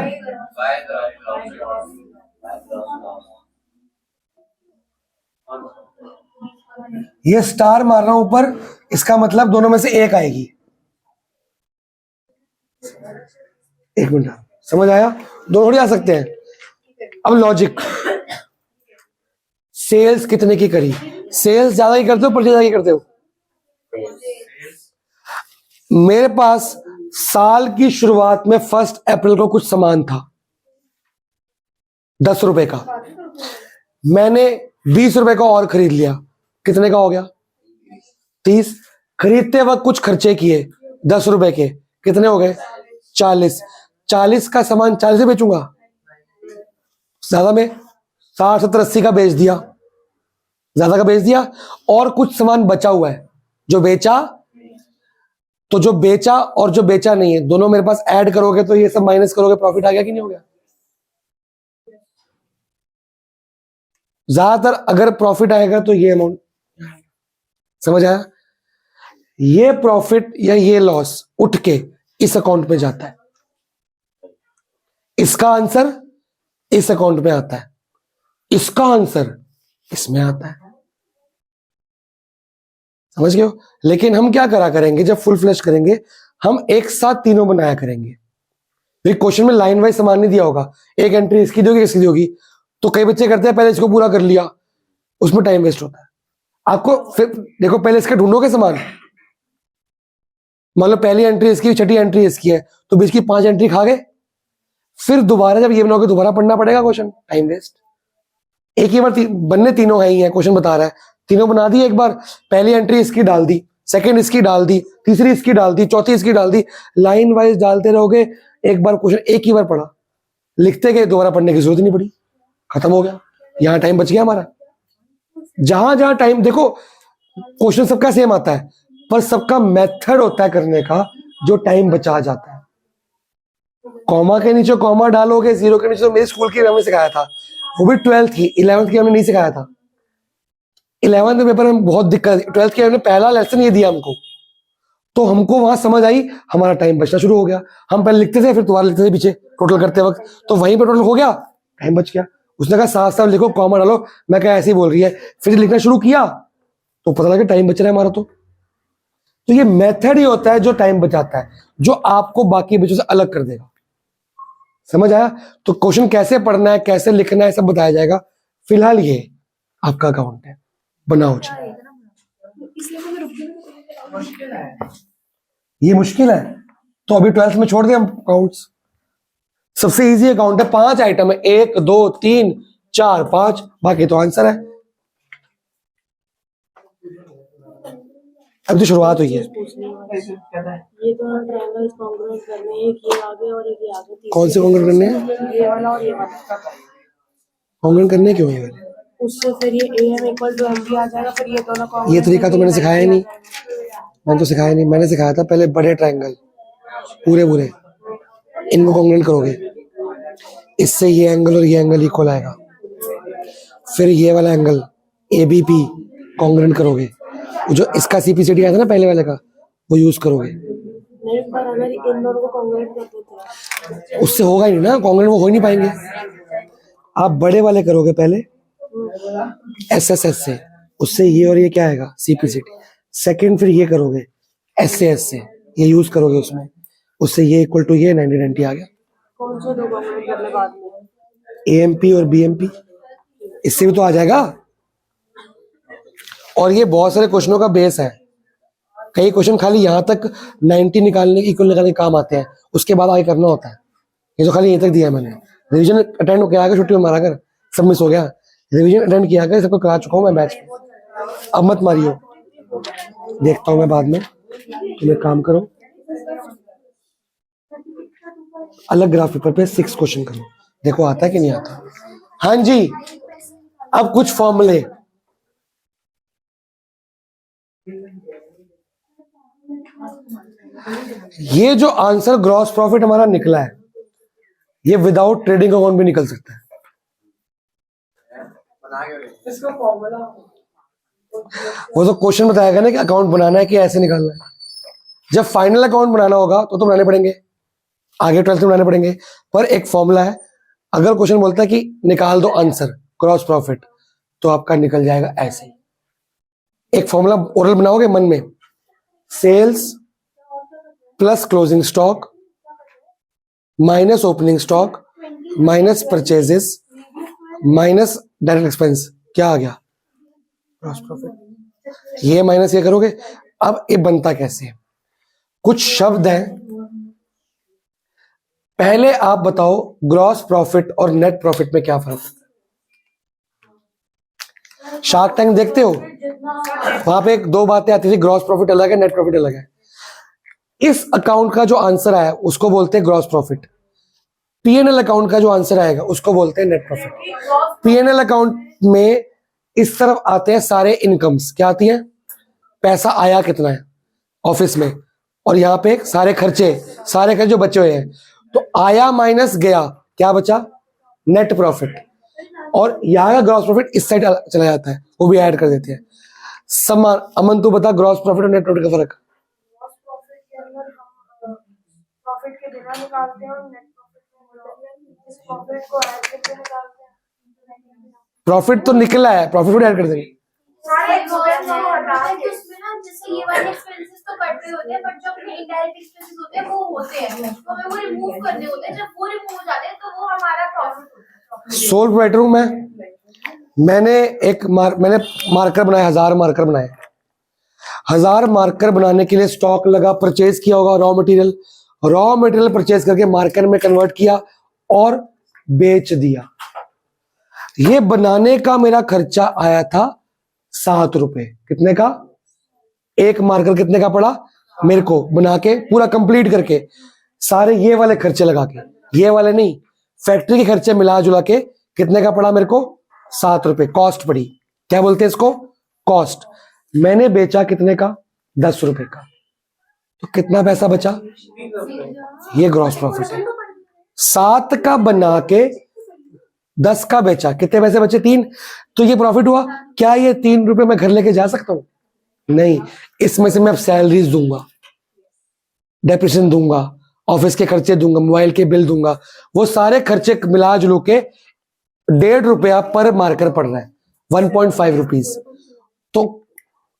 ये स्टार मार रहा हूं ऊपर, इसका मतलब दोनों में से एक आएगी। एक मिनट, समझ आया, दोनों थोड़ी आ सकते हैं। अब लॉजिक, सेल्स कितने की करी, सेल्स ज्यादा ही करते हो परचेज ज्यादा ही करते हो। मेरे पास साल की शुरुआत में 1 अप्रैल को कुछ सामान था 10 रुपए का, मैंने 20 रुपए का और खरीद लिया, कितने का हो गया 30। खरीदते वक्त कुछ खर्चे किए 10 रुपए के, कितने हो गए 40। 40 का सामान 40 से बेचूंगा, ज्यादा में 60 70 80 का बेच दिया, ज्यादा का बेच दिया। और कुछ सामान बचा हुआ है जो बेचा, तो जो बेचा और जो बेचा नहीं है दोनों मेरे पास ऐड करोगे तो ये सब माइनस करोगे, प्रॉफिट आ गया कि नहीं हो गया। ज्यादातर अगर प्रॉफिट आएगा तो ये अमाउंट, समझ आया, ये प्रॉफिट या ये लॉस उठ के इस अकाउंट में जाता है, इसका आंसर इस अकाउंट में आता है, इसका आंसर इसमें आता है, समझ गए हो। लेकिन हम क्या करा करेंगे, जब फुल फ्लैश करेंगे हम एक साथ तीनों बनाया करेंगे। फिर क्वेश्चन में लाइन वाइज सामान नहीं दिया होगा, एक एंट्री इसकी दोगी इसकी दोगी, तो कई बच्चे करते हैं पहले इसको पूरा कर लिया, उसमें टाइम वेस्ट होता है। आपको फिर देखो, पहले इसके ढूंढोगे सामान, मान लो पहली एंट्री इसकी, छठी एंट्री इसकी है, तो बीच की 5 एंट्री खा गए, फिर दोबारा जब ये बनाओगे दोबारा पढ़ना पड़ेगा क्वेश्चन, टाइम वेस्ट। एक ही बार बनने तीनों है ही है, क्वेश्चन बता रहा है, तीनों बना दिए एक बार, पहली एंट्री इसकी डाल दी, सेकंड इसकी डाल दी, तीसरी इसकी डाल दी, चौथी इसकी डाल दी, लाइन वाइज डालते रहोगे। एक बार क्वेश्चन एक ही बार पढ़ा, लिखते गए, दोबारा पढ़ने की जरूरत नहीं पड़ी, खत्म हो गया, यहां टाइम बच गया हमारा। जहां जहां टाइम देखो, क्वेश्चन सबका सेम आता है, पर सबका मेथड होता है करने का जो टाइम बचा जाता है। कॉमा के नीचे कॉमा डालोगे, जीरो के नीचे, तो मेरे स्कूल की मैम सिखाया था, वो भी 12th की, 11th की हमने नहीं सिखाया था। 11th पेपर में बहुत दिक्कत, 12th के हमने पहला लेसन ये दिया हमको, तो हमको वहां समझ आई, हमारा टाइम बचना शुरू हो गया। हम पहले लिखते थे फिर दोबारा लिखते थे पीछे टोटल करते वक्त, तो वहीं पर टोटल हो गया, टाइम बच गया। उसने कहा साफ साफ लिखो, कॉमा डालो, मैं कहा ऐसे ही बोल रही है, फिर लिखना शुरू किया तो पता लगा टाइम बच रहा है हमारा। तो ये मेथड ही होता है जो टाइम बचाता है, जो आपको बाकी बच्चों से अलग कर देगा, समझ आया। तो क्वेश्चन कैसे पढ़ना है, कैसे लिखना है, सब बताया जाएगा। फिलहाल ये आपका अकाउंट है, बनाओ जी। ये मुश्किल है तो अभी 12th में छोड़ दें हम अकाउंट्स। सबसे इजी अकाउंट है, 5 आइटम है, 1 2 3 4 5, बाकी तो आंसर है। अब तो शुरुआत हुई है। ये दोनों ट्रायंगल्स कॉन्ग्रुएंट करने हैं, एक ये आगे और एक ये आगे। कौन से कॉन्ग्रुएंट करने हैं? ये वाला और ये वाला। कॉन्ग्रुएंट करने क्यों है? उससे फिर ये AM = MB आ जाएगा, फिर ये दोनों ये तरीका तो मैंने सिखाया ही नहीं। मैंने तो सिखाया नहीं, मैंने सिखाया था पहले बड़े ट्रायंगल पूरे पूरे, इनको कॉन्ग्रुएंट करोगे, इससे ये एंगल और ये एंगल इक्वल आएगा। फिर ये वाला एंगल एबीपी कॉन्ग्रुएंट करोगे, जो इसका सीपीसीडी आया था ना पहले वाले का, वो यूज करोगे। नहीं, पर अगर इन दोनों को कॉन्ग्रेट कर देते हैं उससे होगा ही नहीं ना कॉन्ग्रुएंट, वो हो ही नहीं पाएंगे। आप बड़े वाले करोगे पहले एसएसएस से, उससे ये और ये क्या आएगा सीपीसीडी। सेकंड फिर ये करोगे एसएएस से, ये यूज करोगे उसमें, उससे ये इक्वल टू ये 90-90 आ गया। कौन से दो कॉन्ग्रेट करने बाद में? एएमपी और बीएमपी, इससे भी तो आ जाएगा। और ये बहुत सारे क्वेश्चनों का बेस है। कई क्वेश्चन खाली यहाँ तक 90 निकालने इक्वल निकालने के काम आते हैं, उसके बाद आगे करना होता है। ये तो खाली यहीं तक दिया है मैंने। रिवीजन अटेंड किया कर, छुट्टी में मारा कर, सब मिस हो गया। रिवीजन अटेंड किया कर, सबको करा चुका हूँ मैं बैच में, अब मत मारियो। देखता हूँ मैं बाद में, तुम एक काम करो अलग ग्राफ पेपर पे 6 क्वेश्चन करो, देखो आता है कि नहीं आता। हाँ जी, अब कुछ फॉर्मूले। ये जो आंसर ग्रॉस प्रॉफिट हमारा निकला है, ये विदाउट ट्रेडिंग अकाउंट भी निकल सकता है। इसका फॉर्मूला वो तो क्वेश्चन बताएगा ना कि अकाउंट बनाना है कि ऐसे निकालना है। जब फाइनल अकाउंट बनाना होगा तो बनाने पड़ेंगे, आगे 12th में बनाने पड़ेंगे। पर एक फॉर्मूला है, अगर क्वेश्चन बोलता है कि निकाल दो आंसर ग्रॉस प्रॉफिट, तो आपका निकल जाएगा ऐसे ही। एक फॉर्मूला ओरल बनाओगे मन में, sales plus closing stock minus opening stock minus purchases minus direct expense, क्या आ गया ग्रॉस प्रॉफिट। ये माइनस ये करोगे। अब ये बनता कैसे है, कुछ शब्द हैं, पहले आप बताओ ग्रॉस प्रॉफिट और नेट प्रॉफिट में क्या फर्क है। शार्क टैंक देखते हो, वहां पे 2 बातें आती थी, ग्रॉस प्रॉफिट अलग है, नेट प्रॉफिट अलग है। इस अकाउंट का जो आंसर आया उसको बोलते हैं ग्रॉस प्रॉफिट, पीएनएल अकाउंट का जो आंसर आएगा उसको बोलते हैं नेट प्रॉफिट। पीएनएल अकाउंट में इस तरफ आते हैं सारे इनकम्स, क्या आती हैं, पैसा आया कितना है ऑफिस में, और यहाँ पे सारे खर्चे जो बचे हुए हैं, तो आया माइनस गया, क्या बचा, नेट प्रॉफिट। और यहाँ का ग्रॉस प्रॉफिट इस साइड चला जाता है, वो भी ऐड कर देते हैं। समान, अमन तू बता ग्रॉस प्रॉफिट और नेट प्रॉफिट का फर्क। ग्रॉस प्रॉफिट के अंदर हम प्रॉफिट के बिना निकालते हैं और नेट प्रॉफिट में इस प्रॉफिट को ऐड करके निकालते हैं। प्रॉफिट तो निकला है, प्रॉफिट भी ऐड कर देंगे। सारे एक्सपेंस को हटा के उसमें ना जैसे ये वाले एक्सपेंसेस तो कट रहे होते हैं, बट जो अपने इनडायरेक्ट एक्सपेंसेस होते हैं वो होते हैं, तो हमें वो रिमूव करने होते हैं। जब वो रिमूव हो जाते हैं तो वो हमारा प्रॉफिट होता है। सोल प्रोवाइडर हूं मैं, मैंने मैंने मार्कर बनाए, 1000 मार्कर बनाए। 1000 मार्कर बनाने के लिए स्टॉक लगा, परचेज किया होगा रॉ मटेरियल परचेज करके मार्कर में कन्वर्ट किया और बेच दिया। ये बनाने का मेरा खर्चा आया था 7 रुपए। कितने का, एक मार्कर कितने का पड़ा मेरे को बना के पूरा कंप्लीट करके, सारे ये वाले खर्चे लगा के, ये वाले नहीं, फैक्ट्री के खर्चे मिला जुला के कितने का पड़ा मेरे को, 7 रुपए कॉस्ट पड़ी। क्या बोलते हैं इसको, कॉस्ट। मैंने बेचा कितने का, 10 रुपए का, तो कितना पैसा बचा, ये ग्रॉस प्रॉफिट है। 7 का बना के 10 का बेचा, कितने पैसे बचे, 3, तो ये प्रॉफिट हुआ। क्या ये 3 रुपए मैं घर लेके जा सकता हूं, नहीं। इसमें से मैं अब सैलरीज दूंगा, डेप्रिसिएशन दूंगा, ऑफिस के खर्चे दूंगा, मोबाइल के बिल दूंगा, वो सारे खर्चे मिला जुलो के 1.5 रुपया पर मार्कर पड़ रहा है, 1.5 रुपीज। तो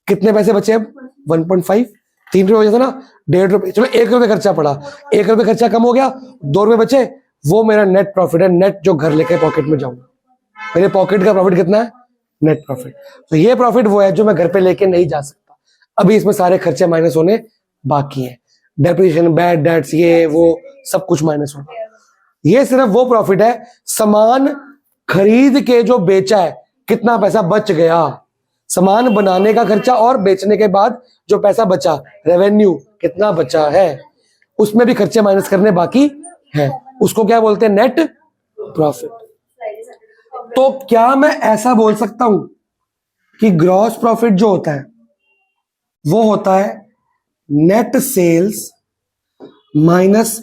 कितने पैसे बचे अब, 1.5, 3 रुपये हो जाता ना, 1.5 रुपये, चलो 1 रुपये खर्चा पड़ा, 1 रुपये खर्चा कम हो गया, 2 रुपये बचे, वो मेरा नेट प्रॉफिट है। नेट जो घर लेके पॉकेट में जाऊंगा, मेरे पॉकेट का प्रॉफिट कितना है, नेट प्रॉफिट। तो ये प्रॉफिट वो है जो मैं घर पे लेके नहीं जा सकता, अभी इसमें सारे खर्चे माइनस होने बाकी हैं, डेप्रिसिएशन, बैड डेट्स, ये वो सब कुछ माइनस होगा। ये सिर्फ वो प्रॉफिट है, सामान खरीद के जो बेचा है कितना पैसा बच गया, सामान बनाने का खर्चा और बेचने के बाद जो पैसा बचा, रेवेन्यू कितना बचा है, उसमें भी खर्चे माइनस करने बाकी है, उसको क्या बोलते हैं, नेट प्रॉफिट। तो क्या मैं ऐसा बोल सकता हूं कि ग्रॉस प्रॉफिट जो होता है वो होता है net sales minus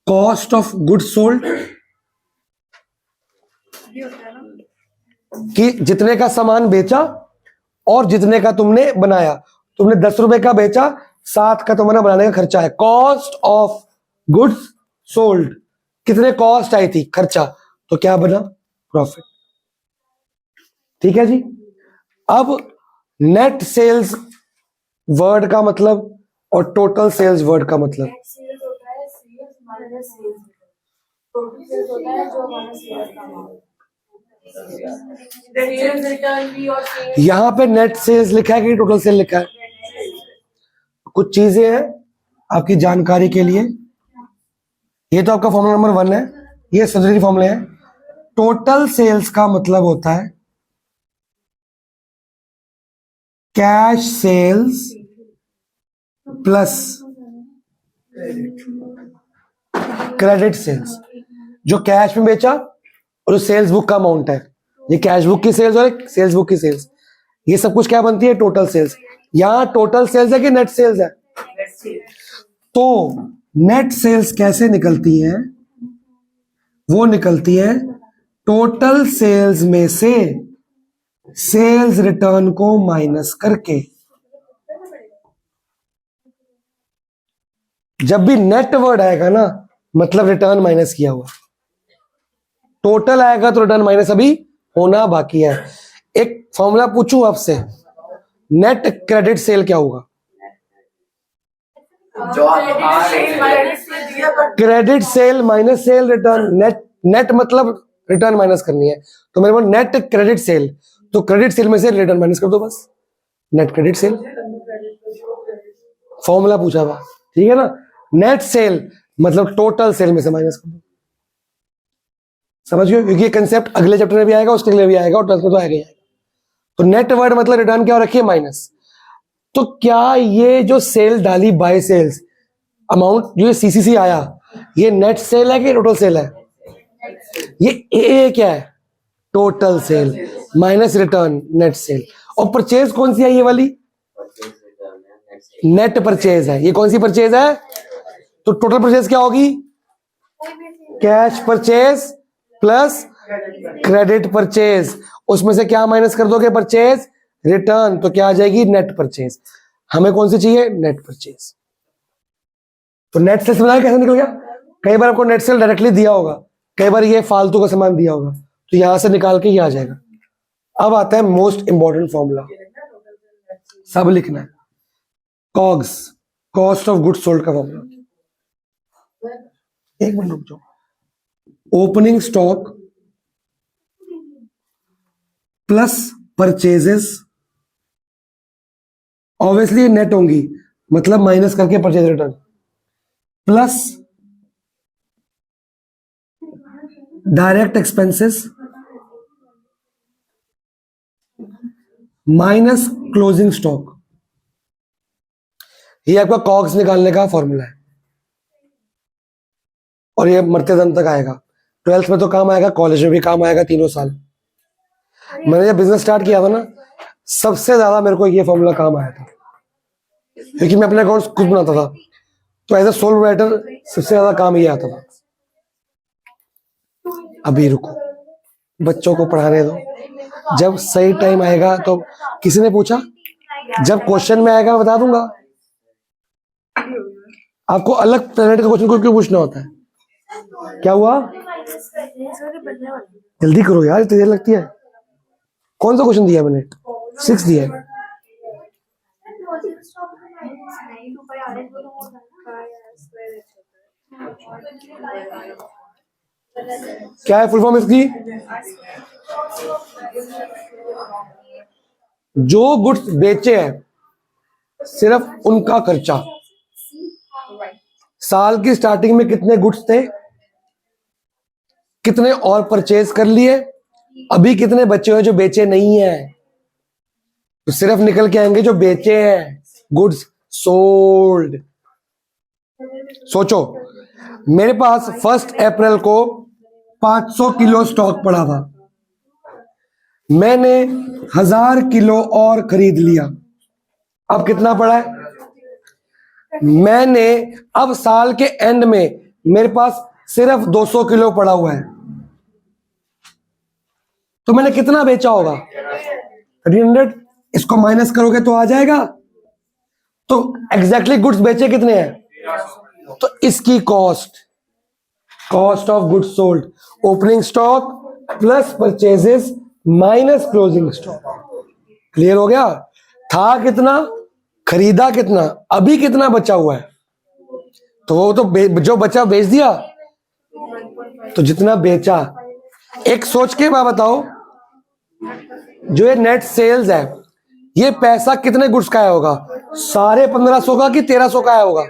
cost of good sold, कि जितने का सामान बेचा और जितने का तुमने बनाया। तुमने 10 रुपए का बेचा, 7 का तुम्हारा बनाने का खर्चा है। कॉस्ट ऑफ गुड्स सोल्ड, कितने कॉस्ट आई थी, खर्चा, तो क्या बना, प्रॉफिट। ठीक है जी। अब नेट सेल्स वर्ड का मतलब और टोटल सेल्स वर्ड का मतलब, सेल्स होता है sales minus sales, total sales होता है जो हमारा सेल्स का अमाउंट, सेल्स रिटर्न भी और सेल्स। यहां पे नेट सेल्स लिखा है कि टोटल सेल लिखा है? कुछ चीजें हैं आपकी जानकारी के लिए। ये तो आपका फॉर्मूला नंबर 1 है, ये सब्सिडरी फॉर्मूले हैं। टोटल सेल्स का मतलब होता है cash sales plus credit sales. जो कैश में बेचा और जो सेल्स बुक का अमाउंट है, ये कैश बुक की सेल्स और सेल्स बुक की सेल्स, ये सब कुछ क्या बनती है, टोटल सेल्स। यहां टोटल सेल्स है कि नेट सेल्स है? तो नेट सेल्स कैसे निकलती हैं? वो निकलती है टोटल सेल्स में से सेल्स रिटर्न को माइनस करके। जब भी नेट वर्ड आएगा ना, मतलब रिटर्न माइनस किया हुआ। टोटल आएगा तो रिटर्न माइनस अभी होना बाकी है। एक फॉर्मूला पूछूं आपसे, नेट क्रेडिट सेल क्या होगा? Credit sale minus cell return. Net net मतलब रिटर्न माइनस करनी है, तो मेरे को नेट क्रेडिट सेल, तो क्रेडिट सेल में से रिटर्न माइनस कर दो बस, नेट क्रेडिट सेल। फॉर्मूला पूछा हुआ, ठीक है ना। नेट सेल मतलब टोटल सेल में से माइनस कर दो। समझ गए? क्योंकि ये कंसेप्ट अगले चैप्टर में भी आएगा, उसके लिए भी आएगा और 12th में तो आएगा ही आएगा। तो नेट वर्ड मतलब रिटर्न क्या रखिए, माइनस। तो क्या ये जो सेल डाली बाय सेल्स अमाउंट, जो सीसीसी आया, ये नेट सेल है कि टोटल सेल है? ये ए क्या है, total sale minus return, net cell. और परचेज कौन सी है, ये वाली नेट परचेज है। ये कौन सी परचेज है? तो टोटल परचेज क्या होगी, cash purchase plus credit purchase. उसमें से क्या माइनस कर दोगे, परचेज रिटर्न, तो क्या आ जाएगी, नेट परचेज। हमें कौन सी चाहिए, नेट परचेज। तो नेट सेल समझा कैसे निकल गया? कई बार आपको नेट सेल डायरेक्टली दिया होगा, कई बार ये फालतू का सामान दिया होगा, तो यहां से निकाल के ये आ जाएगा। अब आता है मोस्ट इंपॉर्टेंट फॉर्मूला, सब लिखना है। COGS, cost of goods sold का फॉर्मूला। एक मिनट रुक जाओ। Opening stock plus purchases, obviously net होंगी, मतलब माइनस करके purchase return, plus direct expenses minus closing stock. ये आपका कॉग्स निकालने का फॉर्मूला है और ये मरते दम तक आएगा। 12th में तो काम आएगा, कॉलेज में भी काम आएगा, तीनों साल। मैंने जब बिजनेस स्टार्ट किया था ना, सबसे ज्यादा मेरे को ये फॉर्मूला काम आया था, क्योंकि मैं अपने अकाउंट्स खुद बनाता था। तो एज ए सोल राइटर सबसे ज्यादा काम ये आता था। अभी रुको, बच्चों को पढ़ाने दो, जब सही टाइम आएगा तो। किसी ने पूछा, जब क्वेश्चन में आएगा बता दूंगा। आपको अलग प्लेनेट का क्वेश्चन क्यों पूछना होता है? क्या हुआ, जल्दी करो यार, इतनी देर लगती है। कौन सा क्वेश्चन दिया मैंने? 6 दिया है। क्या है फुल फॉर्म इसकी? जो गुड्स बेचे हैं सिर्फ उनका खर्चा। साल की स्टार्टिंग में कितने गुड्स थे, कितने और परचेज कर लिए, अभी कितने बचे हुए जो बेचे नहीं है, तो सिर्फ निकल के आएंगे जो बेचे हैं, गुड्स सोल्ड। सोचो, मेरे पास 1 अप्रैल को 500 किलो स्टॉक पड़ा था, मैंने 1000 किलो और खरीद लिया। अब कितना पड़ा है? मैंने अब साल के एंड में मेरे पास सिर्फ 200 किलो पड़ा हुआ है, तो मैंने कितना बेचा होगा? 300। इसको माइनस करोगे तो आ जाएगा। तो एग्जैक्टली गुड्स बेचे कितने हैं? तो इसकी cost of goods sold, opening stock plus purchases minus closing stock. Clear हो गया? था कितना, खरीदा कितना, अभी कितना बचा हुआ है, तो वो तो जो बचा बेच दिया। तो जितना बेचा, एक सोच के बात बताओ, जो ये नेट सेल्स है, ये पैसा कितने गुड्स का आया होगा? सारे 1500 का कि 1300 का आया होगा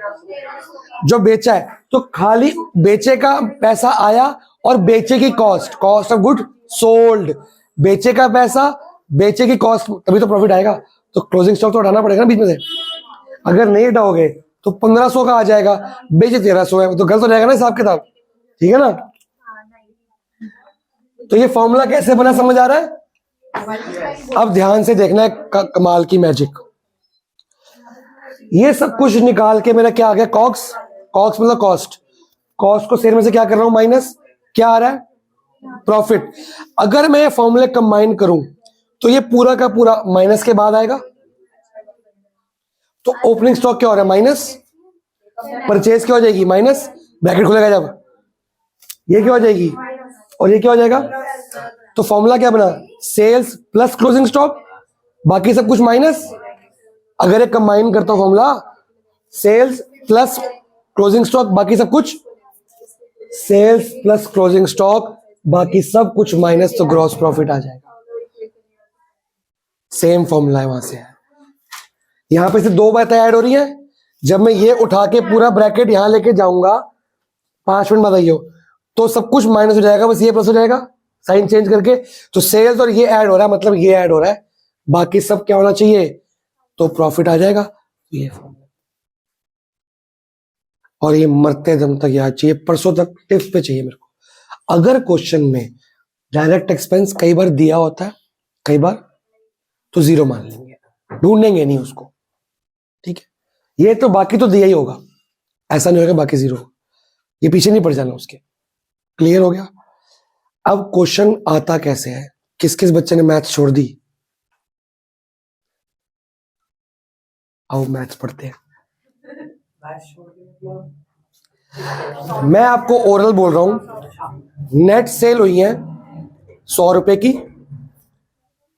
जो बेचा है? तो खाली बेचे का पैसा आया और बेचे की कॉस्ट ऑफ गुड सोल्ड, बेचे का पैसा, बेचे की कॉस्ट, तभी तो प्रॉफिट आएगा। तो क्लोजिंग स्टॉक तो हटाना पड़ेगा ना बीच में से। अगर नहीं हटाओगे तो 1500 का आ जाएगा, बेचे 1300 है, तो गलत हो जाएगा ना हिसाब किताब। ठीक है ना? तो ये फॉर्मूला कैसे बना, समझ आ रहा है? अब ध्यान से देखना है कमाल की मैजिक। ये सब कुछ निकाल के मेरा क्या आ गया? कॉक्स मतलब कॉस्ट को शेयर में से क्या कर रहा हूं? माइनस। क्या आ रहा है? प्रॉफिट। अगर मैं ये फॉर्मूले कंबाइन करूं तो ये पूरा का पूरा माइनस के बाद आएगा। तो ओपनिंग स्टॉक क्या हो रहा है? माइनस। परचेज क्या हो जाएगी? माइनस। ब्रैकेट खुलेगा जब, ये क्या हो जाएगी और ये क्या हो जाएगा? तो फॉर्मूला क्या बना? सेल्स प्लस क्लोजिंग स्टॉक, बाकी सब कुछ माइनस। अगर एक कंबाइन करता हूं formula, sales plus closing stock बाकी सब कुछ, सेल्स प्लस क्लोजिंग स्टॉक बाकी सब कुछ माइनस, तो ग्रॉस प्रॉफिट आ जाएगा। सेम फॉर्मूला है, वहां से है। यहां पे से दो बातें ऐड हो रही है। जब मैं ये उठा के पूरा ब्रैकेट यहां लेके जाऊंगा, 5 मिनट बताइयो, तो सब कुछ माइनस हो जाएगा, बस ये प्लस हो जाएगा साइन चेंज करके। तो सेल्स और ये ऐड हो रहा है, मतलब ये ऐड हो रहा है, बाकी सब क्या होना चाहिए? तो प्रॉफिट आ जाएगा। ये और ये मरते दम तक याद चाहिए, परसों तक टिप्स पे चाहिए मेरे को। अगर क्वेश्चन में डायरेक्ट एक्सपेंस कई बार दिया होता है, कई बार तो जीरो मान लेंगे, ढूंढेंगे नहीं उसको। ठीक है? ये तो बाकी तो दिया ही होगा, ऐसा नहीं होगा बाकी जीरो, ये पीछे नहीं पड़ जाना उसके। क्लियर हो गया? अब क्वेश्चन आता कैसे है? किस किस बच्चे ने मैथ्स छोड़ दी? आओ मैथ्स पढ़ते हैं। मैं आपको ओरल बोल रहा हूं। नेट सेल हुई है 100 रुपए की,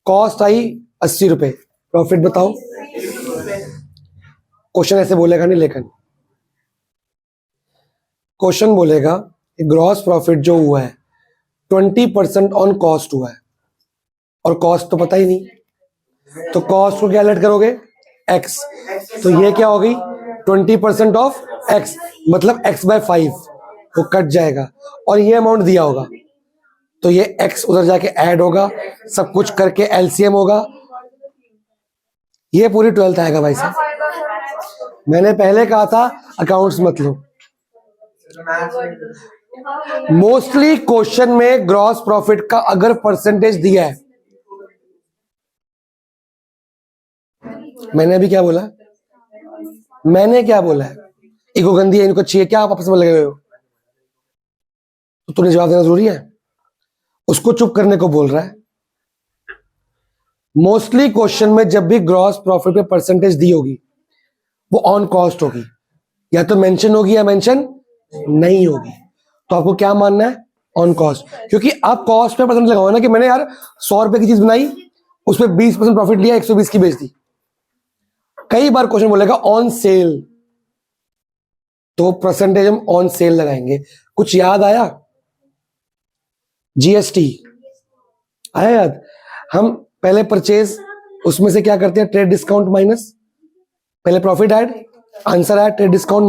कॉस्ट आई 80 रुपए, प्रॉफिट बताओ। क्वेश्चन ऐसे बोलेगा नहीं, लेकिन क्वेश्चन बोलेगा ग्रॉस प्रॉफिट जो हुआ है 20% ऑन कॉस्ट हुआ है, और कॉस्ट तो पता ही नहीं, तो कॉस्ट को क्या ऐड करोगे? एक्स। तो ये क्या हो गई? 20% ऑफ एक्स, मतलब x/5, वो कट जाएगा और ये अमाउंट दिया होगा, तो ये x उधर जाके ऐड होगा, सब कुछ करके एलसीएम होगा। ये पूरी 12th आएगा भाई साहब। मैंने पहले कहा था अकाउंट्स मत लो। मोस्टली क्वेश्चन में ग्रॉस प्रॉफिट का अगर परसेंटेज दिया है, मैंने अभी क्या बोला? मैंने क्या बोला है? इनको गंदी है, इनको अच्छी है, क्या आप आपस में लगे हुए हो? तो तूने जवाब देना जरूरी है, उसको चुप करने को बोल रहा है। मोस्टली क्वेश्चन में जब भी ग्रॉस प्रॉफिट पे परसेंटेज दी होगी, वो ऑन कॉस्ट होगी, या तो मेंशन होगी या मेंशन नहीं होगी। तो आपको क्या मानना है? ऑन कॉस्ट, क्योंकि आप कॉस्ट पे परसेंट लगाओगे ना, कि मैंने यार 100 रुपए की चीज बनाई, उस पर 20% प्रॉफिट लिया, 120 की बेच दी। कई बार क्वेश्चन बोलेगा ऑन सेल, तो परसेंटेज हम ऑन सेल लगाएंगे। कुछ याद आया? जीएसटी आया याद? हम पहले परचेज, उसमें से क्या करते हैं? ट्रेड डिस्काउंट माइनस, पहले प्रॉफिट ऐड, आंसर आया trade discount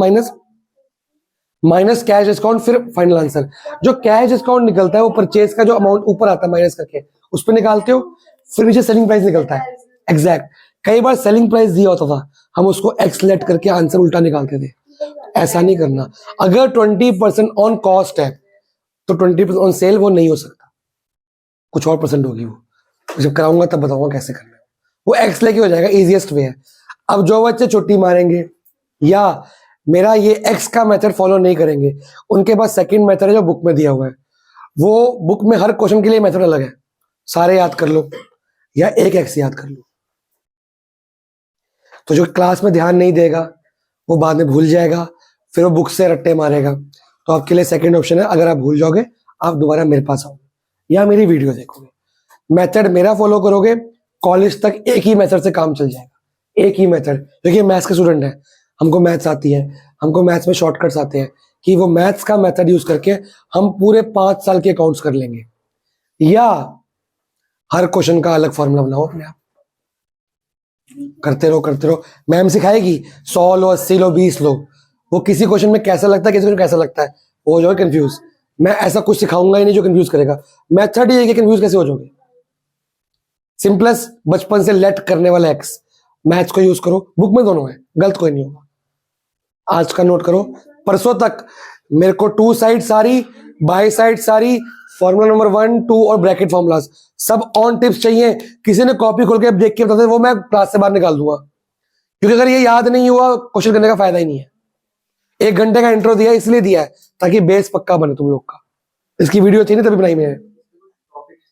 minus cash discount, फिर फाइनल आंसर। जो कैश डिस्काउंट निकलता है वो परचेज का जो अमाउंट ऊपर आता है माइनस करके, उस पर निकालते हो, फिर नीचे सेलिंग प्राइस निकलता है एग्जैक्ट। कई बार सेलिंग प्राइस दिया होता था, हम उसको एक्स लेट करके आंसर उल्टा निकालते थे। ऐसा नहीं करना। अगर 20% ऑन कॉस्ट है तो 20% ऑन सेल वो नहीं हो सकता, कुछ और परसेंट होगी वो। जब कराऊंगा तब बताऊंगा कैसे करना है। वो एक्स लेके हो जाएगा, इजीएस्ट वे है। अब जो बच्चे छुट्टी मारेंगे या मेरा ये एक्स का मेथड फॉलो नहीं करेंगे, उनके पास सेकंड मेथड है जो बुक में दिया हुआ है, वो बुक में हर क्वेश्चन के लिए मेथड अलग है, सारे याद कर लो या एक एक्स याद कर लो। तो जो क्लास में ध्यान नहीं देगा वो बाद में भूल जाएगा, फिर वो बुक से रट्टे मारेगा। तो आपके लिए सेकंड ऑप्शन है, अगर आप भूल जाओगे आप दोबारा मेरे पास आओगे या मेरी वीडियो देखोगे, मेथड मेरा फॉलो करोगे, कॉलेज तक एक ही मेथड से काम चल जाएगा, एक ही मेथड। देखिए मैथ्स के स्टूडेंट है, हमको मैथ्स आती है, हमको मैथ्स में शॉर्टकट्स आते हैं कि वो मैथ्स का मेथड यूज करके हम पूरे 5 साल के अकाउंट्स कर लेंगे, या हर क्वेश्चन का अलग फॉर्मूला बनाओ अपने आप, करते रहो। मैम सिखाएगी 100 लो, 80 लो, 20 लो, वो किसी क्वेश्चन में कैसा लगता है, किसी क्वेश्चन कैसा लगता है, वो हो जाओगे कंफ्यूज। मैं ऐसा कुछ सिखाऊंगा ही नहीं जो कंफ्यूज करेगा, मेथड ही है कि कंफ्यूज कैसे हो जाओगे। सिंपलेस्ट बचपन से लेट करने वाला एक्स, मैथ्स को यूज करो, बुक में दोनों है, गलत कोई नहीं होगा। आज का नोट करो, परसों तक मेरे को 2 साइड सारी, बाई साइड सारी, फॉर्मूला नंबर 1, 2 और ब्रैकेट फॉर्मूलाज सब ऑन टिप्स चाहिए। किसी ने कॉपी खोल के देख के बताते वो मैं क्लास से बाहर निकाल दूंगा, क्योंकि अगर ये याद नहीं हुआ क्वेश्चन करने का फायदा ही नहीं है। 1 घंटे का इंट्रो दिया इसलिए दिया है ताकि बेस पक्का बने तुम लोग का। इसकी वीडियो थी नहीं तभी बनाई मैंने।